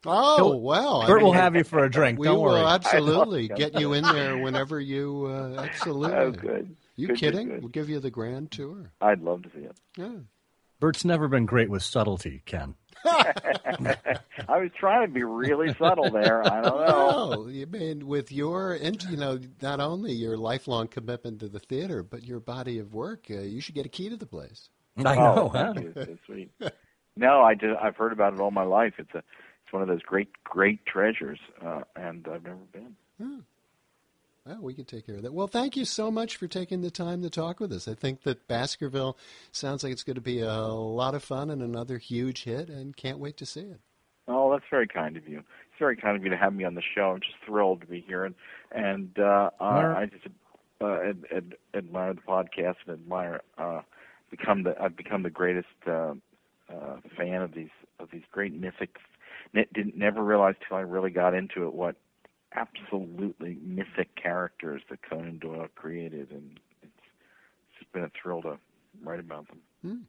Oh, well. Bert will have you for a drink. Don't worry. We will absolutely get you in there whenever you, absolutely. Oh, good. You kidding? Good. We'll give you the grand tour. I'd love to see it. Yeah. Bert's never been great with subtlety, Ken. I was trying to be really subtle there. I don't know. No, you mean with your, not only your lifelong commitment to the theater, but your body of work, you should get a key to the place. I know, huh? Thank you. That's sweet. No, I've heard about it all my life. It's one of those great treasures, and I've never been. Oh. Well, we can take care of that. Well, thank you so much for taking the time to talk with us. I think that Baskerville sounds like it's going to be a lot of fun and another huge hit, and can't wait to see it. Oh, that's very kind of you. It's very kind of you to have me on the show. I'm just thrilled to be here, and I just admire the podcast and admire. I've become the greatest fan of these great mythic. Never realized till I really got into it what absolutely mythic characters that Conan Doyle created, and it's just been a thrill to write about them.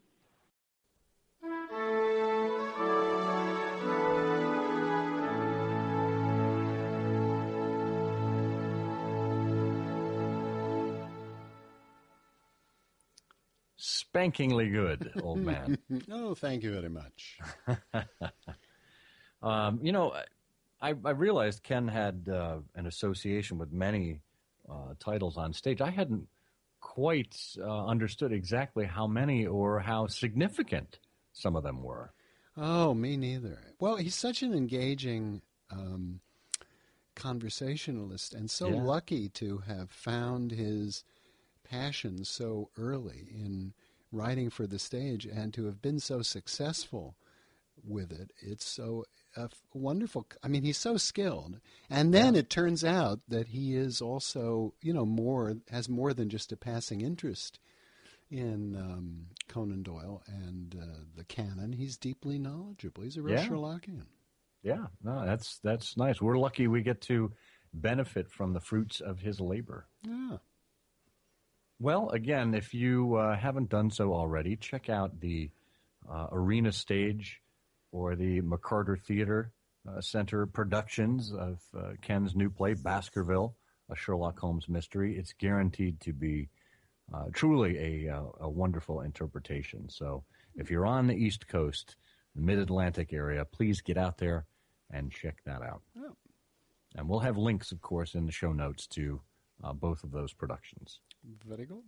Spankingly good, old man. Oh, thank you very much. I realized Ken had an association with many titles on stage. I hadn't quite understood exactly how many or how significant some of them were. Oh, me neither. Well, he's such an engaging conversationalist, and so lucky to have found his passion so early in writing for the stage and to have been so successful with it. It's so wonderful. I mean, he's so skilled. And then it turns out that he is also, has more than just a passing interest in Conan Doyle and the canon. He's deeply knowledgeable. He's a real Sherlockian. Yeah, no, that's nice. We're lucky we get to benefit from the fruits of his labor. Yeah. Well, again, if you haven't done so already, check out the Arena Stage or the McCarter Theater Center productions of Ken's new play, Baskerville, a Sherlock Holmes Mystery. It's guaranteed to be truly a wonderful interpretation. So if you're on the East Coast, the Mid-Atlantic area, please get out there and check that out. Oh. And we'll have links, of course, in the show notes to both of those productions. Very good.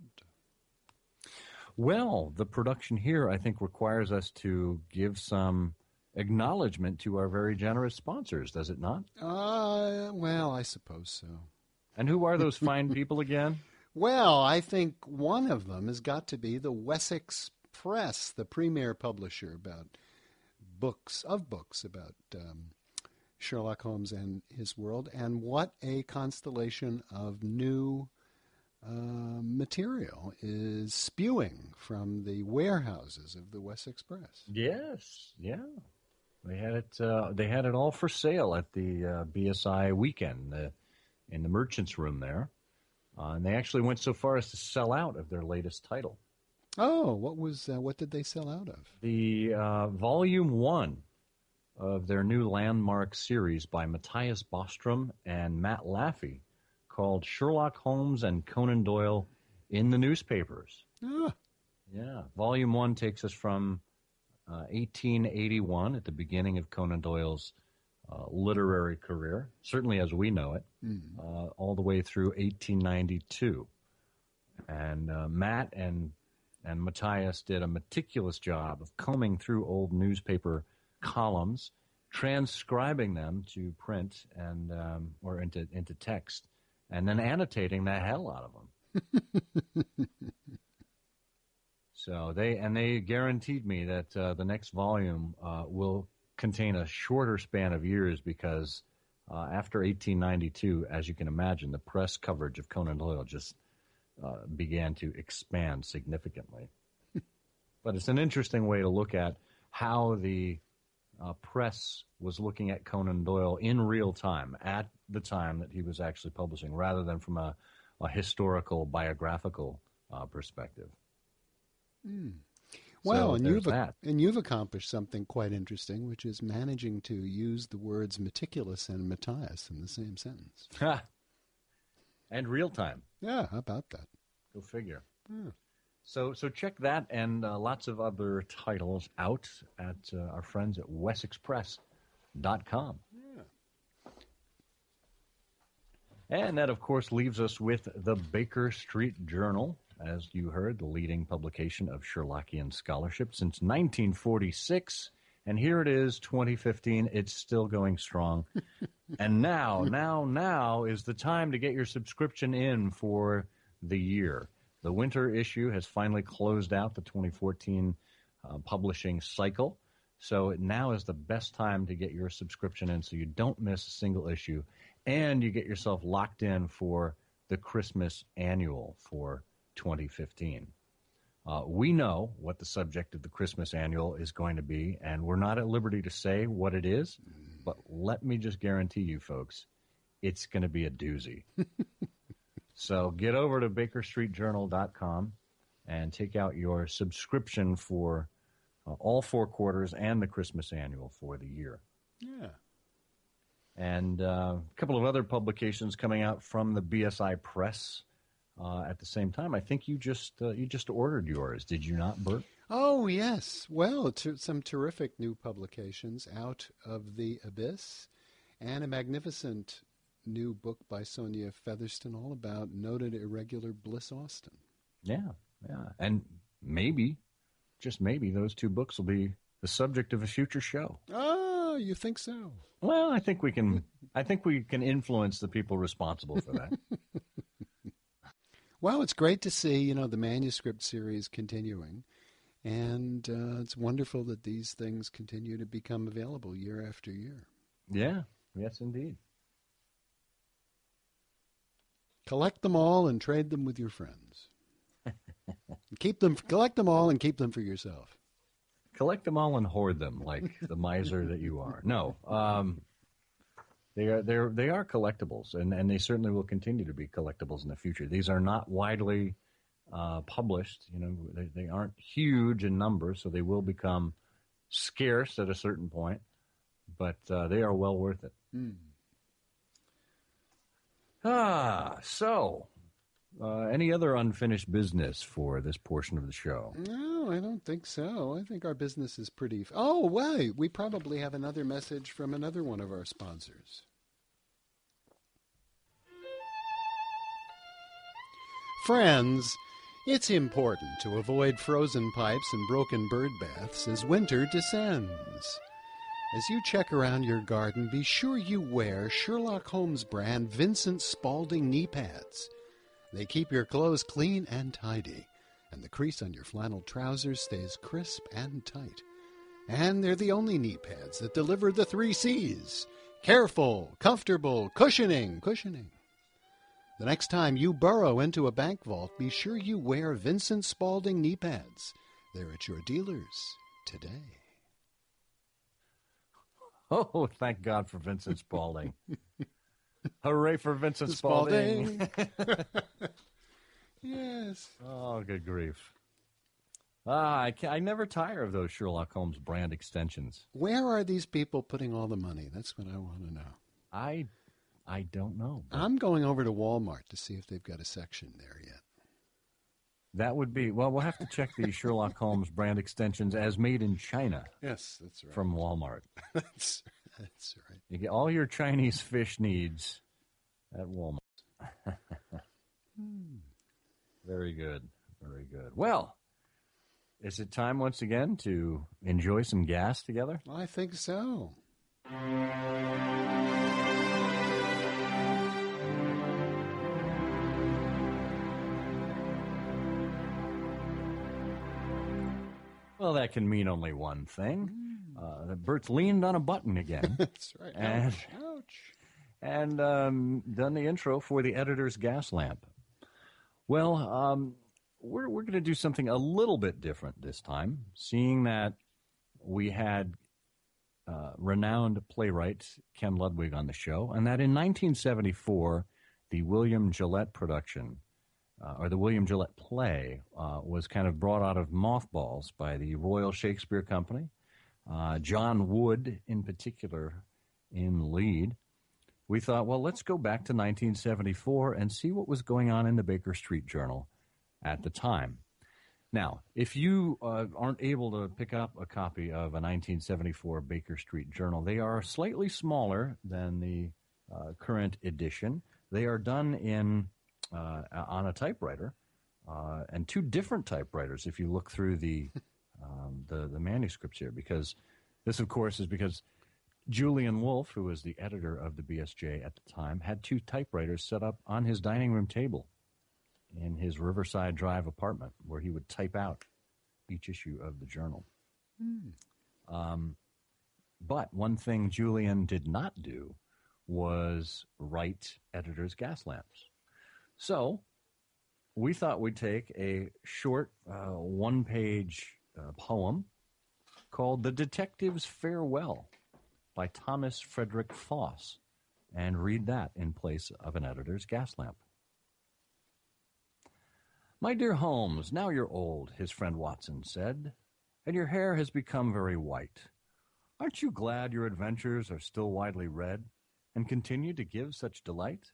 Well, the production here, I think, requires us to give some acknowledgement to our very generous sponsors, does it not? Well, I suppose so. And who are those fine people again? Well, I think one of them has got to be the Wessex Press, the premier publisher about books about Sherlock Holmes and his world. And what a constellation of new material is spewing from the warehouses of the Wessex Press. Yes, yeah. They had it all for sale at the BSI weekend in the merchant's room there. And they actually went so far as to sell out of their latest title. Oh, what did they sell out of? The volume 1 of their new landmark series by Matthias Bostrom and Matt Laffey, called Sherlock Holmes and Conan Doyle in the Newspapers. Ah. Yeah. Volume 1 takes us from 1881, at the beginning of Conan Doyle's literary career, certainly as we know it, all the way through 1892. And Matt and Matthias did a meticulous job of combing through old newspaper columns, transcribing them to print and or into text, and then annotating the hell out of them. So they guaranteed me that the next volume will contain a shorter span of years because after 1892, as you can imagine, the press coverage of Conan Doyle just began to expand significantly. But it's an interesting way to look at how the press was looking at Conan Doyle in real time at the time that he was actually publishing, rather than from a historical, biographical perspective. Well, so and you've accomplished something quite interesting, which is managing to use the words meticulous and Matthias in the same sentence. And real time. Yeah, how about that? Go figure. Yeah. So check that and lots of other titles out at our friends at wesexpress.com. Yeah. And that, of course, leaves us with the Baker Street Journal, as you heard, the leading publication of Sherlockian scholarship since 1946. And here it is, 2015. It's still going strong. And now is the time to get your subscription in for the year. The winter issue has finally closed out the 2014 publishing cycle. So now is the best time to get your subscription in so you don't miss a single issue. And you get yourself locked in for the Christmas annual for 2015. We know what the subject of the Christmas annual is going to be, and we're not at liberty to say what it is, but let me just guarantee you, folks, it's going to be a doozy. So get over to bakerstreetjournal.com and take out your subscription for all 4 quarters and the Christmas annual for the year. Yeah. And a couple of other publications coming out from the BSI Press at the same time. I think you just ordered yours, did you not, Bert? Oh, yes. Well, some terrific new publications, Out of the Abyss, and a magnificent new book by Sonia Featherston all about noted irregular Bliss Austin. Yeah. And maybe, just maybe, those 2 books will be the subject of a future show. Oh, you think so? Well, I think we can influence the people responsible for that. Well, it's great to see, the manuscript series continuing. And it's wonderful that these things continue to become available year after year. Yeah, yes, indeed. Collect them all and trade them with your friends. Collect them all and keep them for yourself. Collect them all and hoard them like the miser that you are. No, they are collectibles, and they certainly will continue to be collectibles in the future. These are not widely published. They aren't huge in number, so they will become scarce at a certain point, but they are well worth it. So any other unfinished business for this portion of the show? No, I don't think so. I think our business is pretty... Oh, wait, we probably have another message from another one of our sponsors. Friends, it's important to avoid frozen pipes and broken bird baths as winter descends. As you check around your garden, be sure you wear Sherlock Holmes brand Vincent Spaulding knee pads. They keep your clothes clean and tidy, and the crease on your flannel trousers stays crisp and tight. And they're the only knee pads that deliver the 3 C's. Careful, comfortable, cushioning. The next time you burrow into a bank vault, be sure you wear Vincent Spaulding knee pads. They're at your dealers today. Oh, thank God for Vincent Spaulding. Hooray for Vincent Spaulding. Yes. Oh, good grief. I never tire of those Sherlock Holmes brand extensions. Where are these people putting all the money? That's what I want to know. I don't know. I'm going over to Walmart to see if they've got a section there yet. That would be, well, we'll have to check the Sherlock Holmes brand extensions as made in China. Yes, that's right. From Walmart. That's right. You get all your Chinese fish needs at Walmart. Very good. Very good. Well, is it time once again to enjoy some gas together? I think so. Well, that can mean only one thing. Bert's leaned on a button again. That's right. Ouch. And done the intro for the editor's gas lamp. Well, we're going to do something a little bit different this time, seeing that we had renowned playwright Ken Ludwig on the show, and that in 1974, the William Gillette production, or the William Gillette play, was kind of brought out of mothballs by the Royal Shakespeare Company, John Wood in particular in the lead. We thought, well, let's go back to 1974 and see what was going on in the Baker Street Journal at the time. Now, if you aren't able to pick up a copy of a 1974 Baker Street Journal, they are slightly smaller than the current edition. They are done on a typewriter, and two different typewriters if you look through the manuscripts here, because this, of course, is because Julian Wolfe, who was the editor of the BSJ at the time, had two typewriters set up on his dining room table in his Riverside Drive apartment, where he would type out each issue of the journal. But one thing Julian did not do was write editor's gas lamps. So we thought we'd take a short one-page poem called The Detective's Farewell by Thomas Frederick Foss, and read that in place of an editor's gas lamp. "My dear Holmes, now you're old," his friend Watson said, "and your hair has become very white. Aren't you glad your adventures are still widely read and continue to give such delight?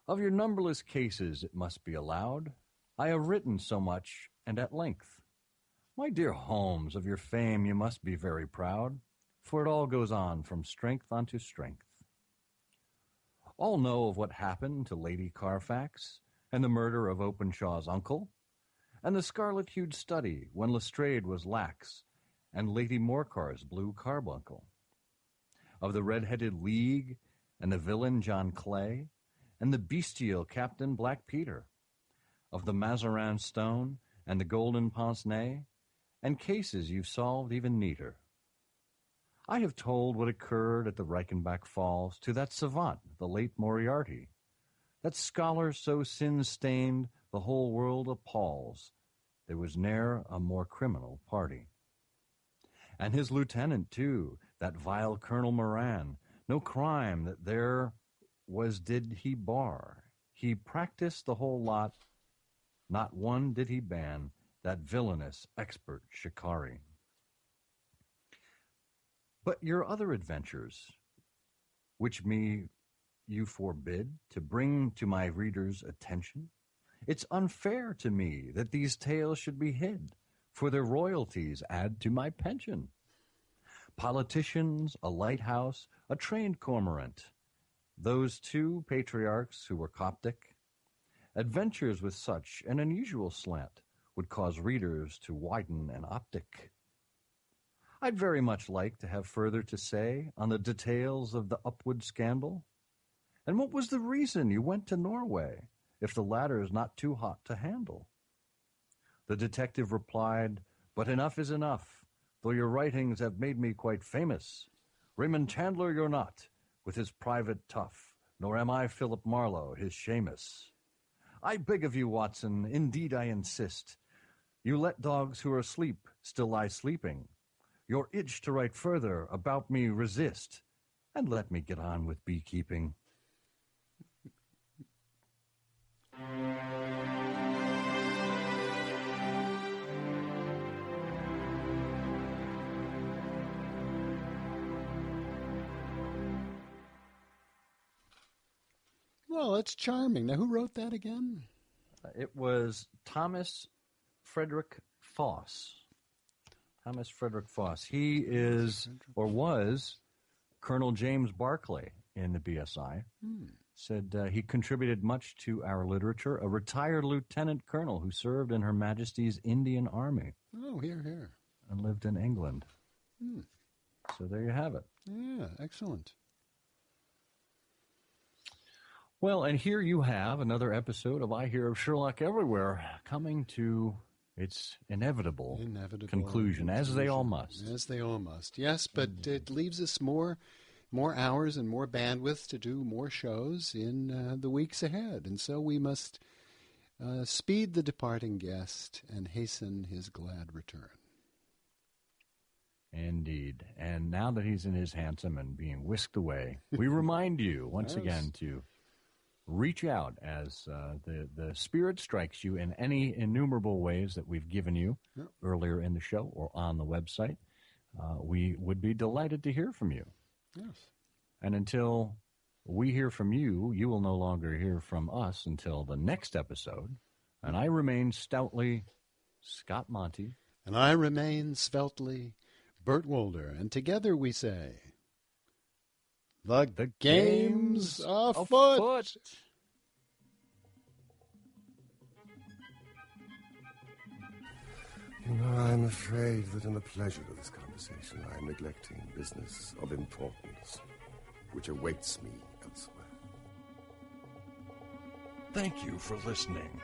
Of your numberless cases, it must be allowed, I have written so much and at length. My dear Holmes, of your fame you must be very proud, for it all goes on from strength unto strength. All know of what happened to Lady Carfax, and the murder of Openshaw's uncle, and the scarlet-hued study when Lestrade was lax, and Lady Morcar's blue carbuncle. Of the red-headed League, and the villain John Clay, and the bestial Captain Black Peter. Of the Mazarin stone, and the golden pince-nez, and cases you've solved even neater. I have told what occurred at the Reichenbach Falls to that savant, the late Moriarty, that scholar so sin-stained the whole world appalls, there was ne'er a more criminal party. And his lieutenant, too, that vile Colonel Moran, no crime that there was did he bar. He practiced the whole lot, not one did he ban, that villainous expert shikari. But your other adventures, which me you forbid to bring to my readers' attention, it's unfair to me that these tales should be hid, for their royalties add to my pension. Politicians, a lighthouse, a trained cormorant, those two patriarchs who were Coptic, adventures with such an unusual slant would cause readers to widen an optic. I'd very much like to have further to say on the details of the Upwood scandal. And what was the reason you went to Norway, if the latter is not too hot to handle? The detective replied, but enough is enough, though your writings have made me quite famous. Raymond Chandler you're not, with his private tough, nor am I Philip Marlowe, his Seamus. I beg of you, Watson, indeed I insist, you let dogs who are asleep still lie sleeping. Your itch to write further about me resist, and let me get on with beekeeping. Well, it's charming. Now, who wrote that again? It was Thomas Frederick Foss. Thomas Frederick Foss. He is, or was, Colonel James Barclay in the BSI. Said he contributed much to our literature, a retired lieutenant colonel who served in Her Majesty's Indian Army. Oh, here. And lived in England. So there you have it. Yeah, excellent. Well, and here you have another episode of I Hear of Sherlock Everywhere coming to its inevitable conclusion, as they all must. As they all must, yes, but it leaves us more hours and more bandwidth to do more shows in the weeks ahead. And so we must speed the departing guest and hasten his glad return. Indeed. And now that he's in his hansom and being whisked away, we remind you once again to reach out as the spirit strikes you in any innumerable ways that we've given you earlier in the show or on the website. We would be delighted to hear from you. Yes. And until we hear from you, you will no longer hear from us until the next episode. And I remain stoutly Scott Monty. And I remain sveltly Bert Wolder. And together we say, the game's afoot. You know, I'm afraid that in the pleasure of this conversation, I am neglecting business of importance, which awaits me elsewhere. Thank you for listening.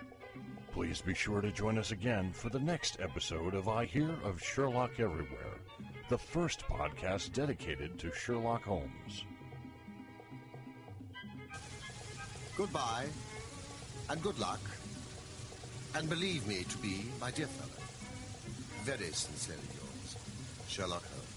Please be sure to join us again for the next episode of I Hear of Sherlock Everywhere, the first podcast dedicated to Sherlock Holmes. Goodbye, and good luck, and believe me to be, my dear fellow, very sincerely yours, Sherlock Holmes.